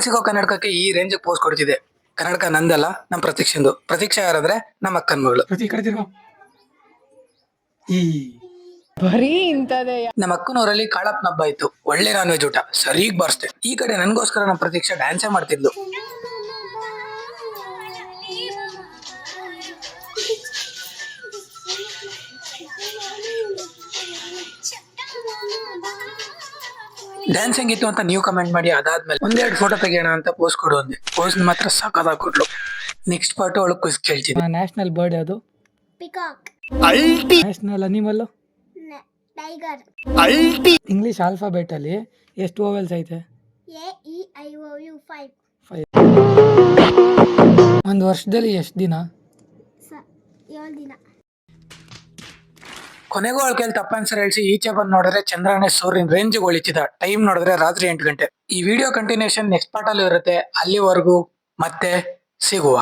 ಕಾಲ್ ಸಿಗೋ ಕನ್ನಡಕಕ್ಕೆ ಈ range post ಕೊಡ್ತಿದೆ. ಕನ್ನಡಕ ನಂದಲ್ಲ, ನಮ್ಮ ಪ್ರತೀಕ್ಷೆಂದು. ಪ್ರತೀಕ್ಷಾ ಯಾರಂದ್ರೆ ನಮ್ಮ ಅಕ್ಕನ ಮಗಳು. ಬರೀ ಇಂತದೇ. ನಮ್ಮ ಅಕ್ಕನವರಲ್ಲಿ ಕಾಳಪ್ಪನ ಹಬ್ಬ ಇತ್ತು. ಒಳ್ಳೆ ನಾನ್ ವೆಜ್ ಊಟ ಸರಿಗ್ ಬಾರಿಸ್ದೆ. ಈ ಕಡೆ ನನ್ಗೋಸ್ಕರ ನಮ್ಮ ಪ್ರತೀಕ್ಷಾ ಡ್ಯಾನ್ಸೇ ಮಾಡ್ತಿದ್ಲು. ಡ್ಯಾನ್ಸ್ ಹೆಂಗಿತ್ತು ಅಂತ ನೀವು ಕಮೆಂಟ್ ಮಾಡಿ. ಅದಾದ್ಮೇಲೆ ಒಂದೆರಡು ಫೋಟೋ ತೆಗಿಯೋಣ ಅಂತ ಪೋಸ್ ಕೊಡು ಅಂದೆ. ಪೋಸ್ ಮಾತ್ರ ಸಖತ್ತಾಗಿ ಕೊಟ್ಲು. ನೆಕ್ಸ್ಟ್ ಪಾರ್ಟ್ ಅವಳು ಕ್ವಿಸ್ ಕೇಳ್ತಿದ್ದೆ. ನ್ಯಾಷನಲ್ ಬರ್ಡ್ ಅದು peacock, national animal tiger, English alphabet ಅಲ್ಲಿ ಎಷ್ಟು ಓವೆಲ್ಸ್ ಐತೆ? AEIOU 5. ಒಂದು ವರ್ಷದಲ್ಲಿ ಎಷ್ಟು ದಿನ? 7 ದಿನ. ಕೊನೆಗೂ ಅವಳ ಕೈಲಿ ತಪ್ಪ ಆನ್ಸರ್ ಹೇಳಿಸಿ ಈಚೆ ಬಂದು ನೋಡಿದ್ರೆ ಚಂದ್ರನೇ ಸೂರ್ಯನ ರೇಂಜ್ ಒಳಿತಿದ. ಟೈಮ್ ನೋಡಿದ್ರೆ ರಾತ್ರಿ 8 ಗಂಟೆ. ಈ ವಿಡಿಯೋ ಕಂಟಿನ್ಯೂಷನ್ ನೆಕ್ಸ್ಟ್ ಪಾರ್ಟ್ ಅಲ್ಲಿ ಇರುತ್ತೆ. ಅಲ್ಲಿವರೆಗೂ ಮತ್ತೆ ಸಿಗುವ.